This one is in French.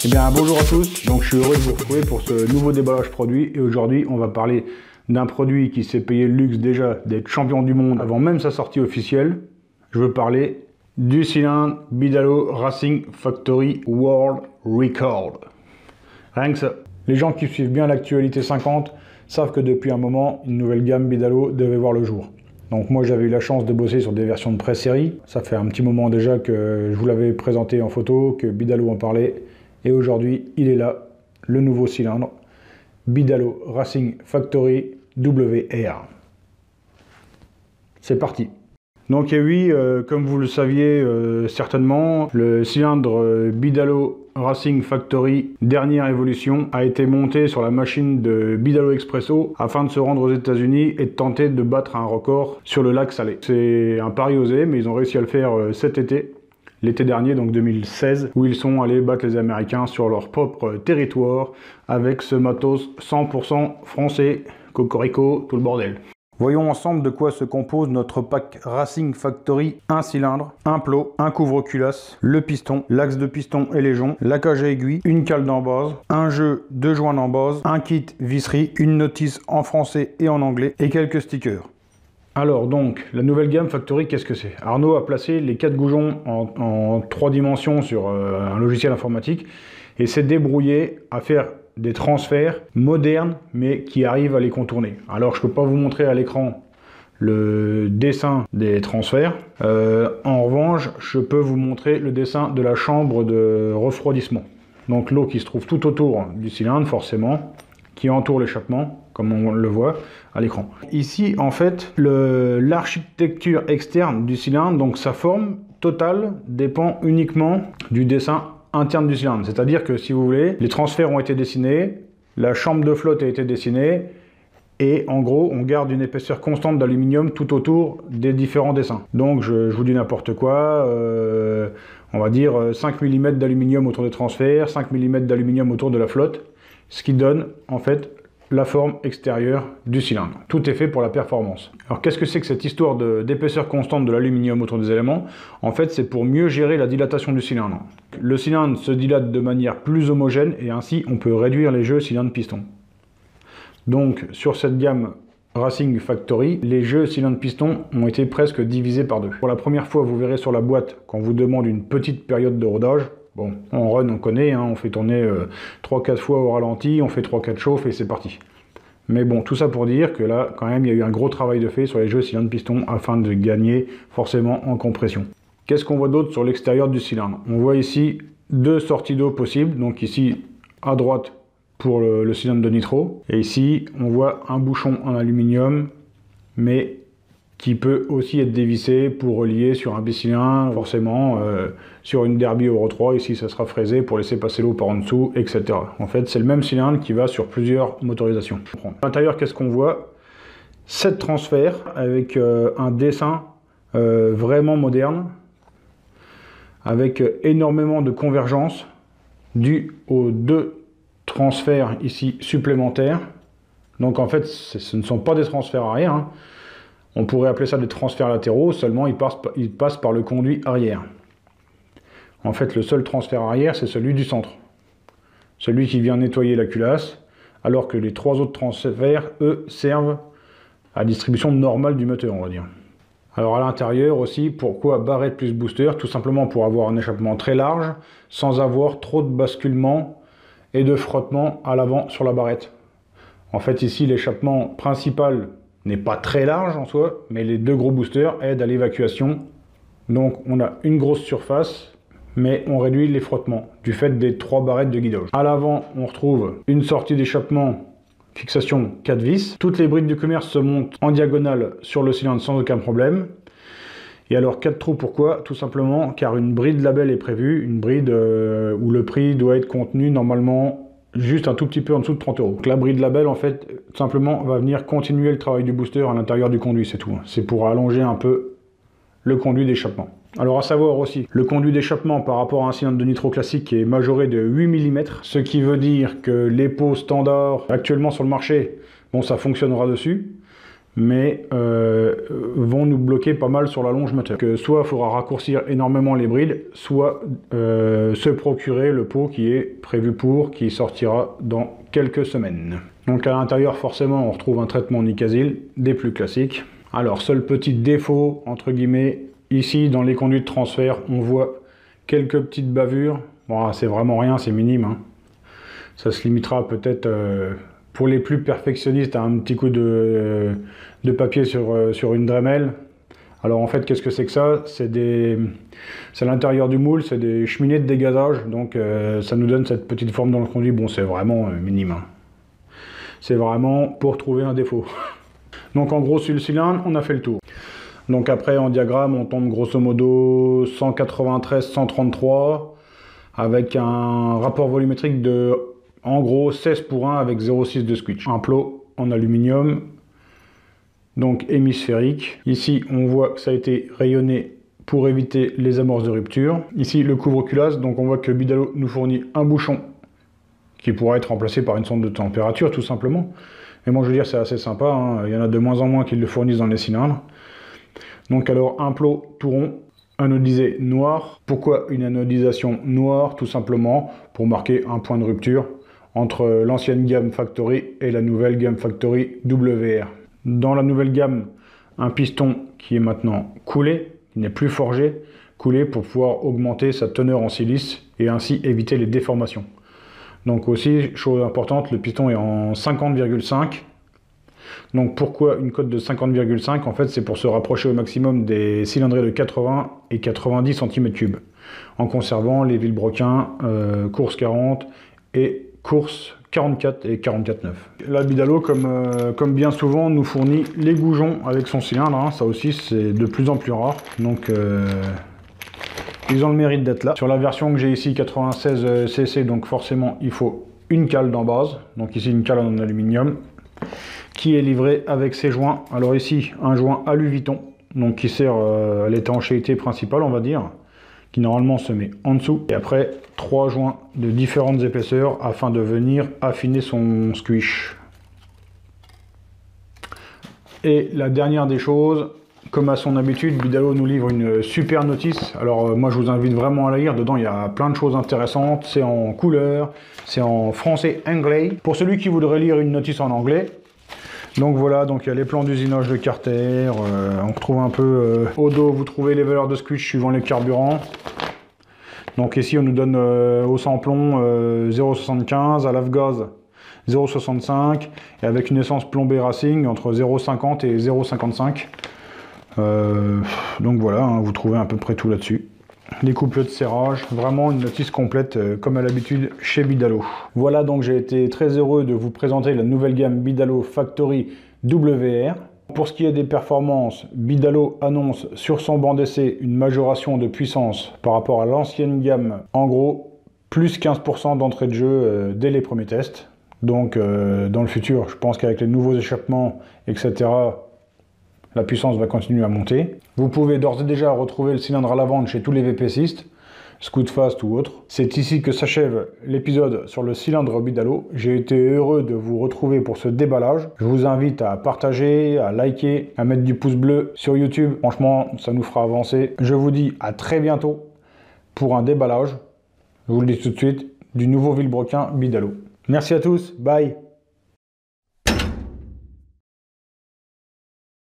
Eh bien bonjour à tous, donc je suis heureux de vous retrouver pour ce nouveau déballage produit et aujourd'hui on va parler d'un produit qui s'est payé le luxe déjà d'être champion du monde avant même sa sortie officielle. Je veux parler du cylindre Bidalo Racing Factory World Record. Rien que ça. Les gens qui suivent bien l'actualité 50 savent que depuis un moment une nouvelle gamme Bidalo devait voir le jour. Donc moi j'avais eu la chance de bosser sur des versions de pré-série. Ça fait un petit moment déjà que je vous l'avais présenté en photo, que Bidalo en parlait. Et aujourd'hui, il est là, le nouveau cylindre, Bidalo Racing Factory WR. C'est parti. Donc et oui, comme vous le saviez certainement, le cylindre Bidalo Racing Factory dernière évolution a été monté sur la machine de Bidalo Expresso afin de se rendre aux États-Unis et de tenter de battre un record sur le lac Salé. C'est un pari osé, mais ils ont réussi à le faire cet été. L'été dernier, donc 2016, où ils sont allés battre les Américains sur leur propre territoire avec ce matos 100% français, cocorico, tout le bordel. Voyons ensemble de quoi se compose notre pack Racing Factory. Un cylindre, un plot, un couvre-culasse, le piston, l'axe de piston et les joncs, la cage à aiguille, une cale d'embase, un jeu de joints d'embase, un kit visserie, une notice en français et en anglais et quelques stickers. Alors donc, la nouvelle gamme Factory, qu'est-ce que c'est? Arnaud a placé les 4 goujons en 3 dimensions sur un logiciel informatique et s'est débrouillé à faire des transferts modernes mais qui arrivent à les contourner. Alors je ne peux pas vous montrer à l'écran le dessin des transferts. En revanche, je peux vous montrer le dessin de la chambre de refroidissement. Donc l'eau qui se trouve tout autour du cylindre forcément, qui entoure l'échappement, comme on le voit à l'écran. Ici, en fait, l'architecture externe du cylindre, donc sa forme totale, dépend uniquement du dessin interne du cylindre. C'est-à-dire que, si vous voulez, les transferts ont été dessinés, la chambre de flotte a été dessinée, et en gros, on garde une épaisseur constante d'aluminium tout autour des différents dessins. Donc, je vous dis n'importe quoi, on va dire 5 mm d'aluminium autour des transferts, 5 mm d'aluminium autour de la flotte, ce qui donne, en fait, la forme extérieure du cylindre. Tout est fait pour la performance. Alors qu'est-ce que c'est que cette histoire d'épaisseur constante de l'aluminium autour des éléments? En fait, c'est pour mieux gérer la dilatation du cylindre. Le cylindre se dilate de manière plus homogène et ainsi on peut réduire les jeux cylindre-piston. Donc sur cette gamme Racing Factory, les jeux cylindre-piston ont été presque divisés par 2. Pour la première fois, vous verrez sur la boîte qu'on vous demande une petite période de rodage. Bon, en run, on connaît, hein, on fait tourner 3-4 fois au ralenti, on fait 3-4 chauffes et c'est parti. Mais bon, tout ça pour dire que là, quand même, il y a eu un gros travail de fait sur les jeux cylindre-piston afin de gagner forcément en compression. Qu'est-ce qu'on voit d'autre sur l'extérieur du cylindre? On voit ici 2 sorties d'eau possibles, donc ici à droite pour le cylindre de nitro, et ici on voit un bouchon en aluminium, mais qui peut aussi être dévissé pour relier sur un bicylindre, forcément sur une Derby Euro 3, ici ça sera fraisé pour laisser passer l'eau par en dessous, etc. En fait c'est le même cylindre qui va sur plusieurs motorisations. À l'intérieur, qu'est-ce qu'on voit? 7 transferts avec un dessin vraiment moderne, avec énormément de convergence dû aux 2 transferts ici supplémentaires. Donc en fait ce ne sont pas des transferts arrière, hein. On pourrait appeler ça des transferts latéraux, seulement ils passent par le conduit arrière. En fait, le seul transfert arrière, c'est celui du centre. Celui qui vient nettoyer la culasse, alors que les 3 autres transferts, eux, servent à la distribution normale du moteur, on va dire. Alors à l'intérieur aussi, pourquoi barrette plus booster? Tout simplement pour avoir un échappement très large, sans avoir trop de basculement et de frottement à l'avant sur la barrette. En fait, ici, l'échappement principal n'est pas très large en soi, mais les 2 gros boosters aident à l'évacuation. Donc on a une grosse surface, mais on réduit les frottements du fait des 3 barrettes de guidage. À l'avant, on retrouve une sortie d'échappement, fixation 4 vis. Toutes les brides du commerce se montent en diagonale sur le cylindre sans aucun problème. Et alors 4 trous, pourquoi? Tout simplement car une bride label est prévue, une bride où le prix doit être contenu normalement juste un tout petit peu en dessous de 30 €. Donc la bride label, en fait, tout simplement va venir continuer le travail du booster à l'intérieur du conduit, c'est tout. C'est pour allonger un peu le conduit d'échappement. Alors à savoir aussi, le conduit d'échappement par rapport à un cylindre de nitro classique est majoré de 8 mm, ce qui veut dire que les pots standards actuellement sur le marché, bon, ça fonctionnera dessus, mais vont nous bloquer pas mal sur la longe moteur. Que soit il faudra raccourcir énormément les brides, soit se procurer le pot qui est prévu pour, qui sortira dans quelques semaines. Donc à l'intérieur, forcément, on retrouve un traitement Nicasil, des plus classiques. Alors, seul petit défaut, entre guillemets, ici, dans les conduits de transfert, on voit quelques petites bavures. Bon, c'est vraiment rien, c'est minime, hein. Ça se limitera peut-être, pour les plus perfectionnistes, à un petit coup de papier sur une Dremel. Alors en fait, qu'est-ce que c'est que ça? C'est à l'intérieur du moule, c'est des cheminées de dégazage, donc ça nous donne cette petite forme dans le conduit. Bon, c'est vraiment minime, hein. C'est vraiment pour trouver un défaut. Donc en gros, sur le cylindre, on a fait le tour. Donc après, en diagramme, on tombe grosso modo 193-133, avec un rapport volumétrique de, en gros, 16:1 avec 0,6 de squeak. Un plot en aluminium, donc hémisphérique. Ici, on voit que ça a été rayonné pour éviter les amorces de rupture. Ici, le couvre-culasse, donc on voit que Bidalo nous fournit un bouchon qui pourra être remplacé par une sonde de température, tout simplement. Mais moi, je veux dire, c'est assez sympa, hein. Il y en a de moins en moins qui le fournissent dans les cylindres. Donc alors, un plot tout rond, anodisé noir. Pourquoi une anodisation noire? Tout simplement pour marquer un point de rupture entre l'ancienne gamme Factory et la nouvelle gamme Factory WR. Dans la nouvelle gamme, un piston qui est maintenant coulé, qui n'est plus forgé, coulé pour pouvoir augmenter sa teneur en silice et ainsi éviter les déformations. Donc aussi, chose importante, le piston est en 50,5. Donc pourquoi une cote de 50,5? En fait, c'est pour se rapprocher au maximum des cylindrées de 80 et 90 cm3, en conservant les Villebroquin course 40 et course 44 et 44,9. La Bidalo, comme bien souvent, nous fournit les goujons avec son cylindre, hein. Ça aussi, c'est de plus en plus rare. Donc ils ont le mérite d'être là. Sur la version que j'ai ici, 96 cc, donc forcément, il faut une cale dans base. Donc ici, une cale en aluminium qui est livrée avec ses joints. Alors ici, un joint alu-viton, donc qui sert à l'étanchéité principale, on va dire, qui normalement se met en dessous. Et après, 3 joints de différentes épaisseurs afin de venir affiner son squish. Et la dernière des choses, comme à son habitude, Bidalo nous livre une super notice. Alors moi je vous invite vraiment à la lire. Dedans il y a plein de choses intéressantes. C'est en couleur, c'est en français-anglais. Pour celui qui voudrait lire une notice en anglais, donc voilà, donc il y a les plans d'usinage de Carter. On retrouve un peu au dos, vous trouvez les valeurs de squish suivant les carburants. Donc ici on nous donne au sans-plomb 0,75, à l'avgaz 0,65 et avec une essence plombée Racing entre 0,50 et 0,55. Donc voilà, hein, vous trouvez à peu près tout là-dessus. Les couples de serrage, vraiment une notice complète comme à l'habitude chez Bidalo. Voilà, donc j'ai été très heureux de vous présenter la nouvelle gamme Bidalo Factory WR. Pour ce qui est des performances, Bidalo annonce sur son banc d'essai une majoration de puissance par rapport à l'ancienne gamme. En gros, plus 15% d'entrée de jeu dès les premiers tests. Donc dans le futur, je pense qu'avec les nouveaux échappements, etc., la puissance va continuer à monter. Vous pouvez d'ores et déjà retrouver le cylindre à la vente chez tous les VPCistes, Scootfast ou autres. C'est ici que s'achève l'épisode sur le cylindre Bidalo. J'ai été heureux de vous retrouver pour ce déballage. Je vous invite à partager, à liker, à mettre du pouce bleu sur YouTube. Franchement, ça nous fera avancer. Je vous dis à très bientôt pour un déballage, je vous le dis tout de suite, du nouveau Villebroquin Bidalo. Merci à tous, bye!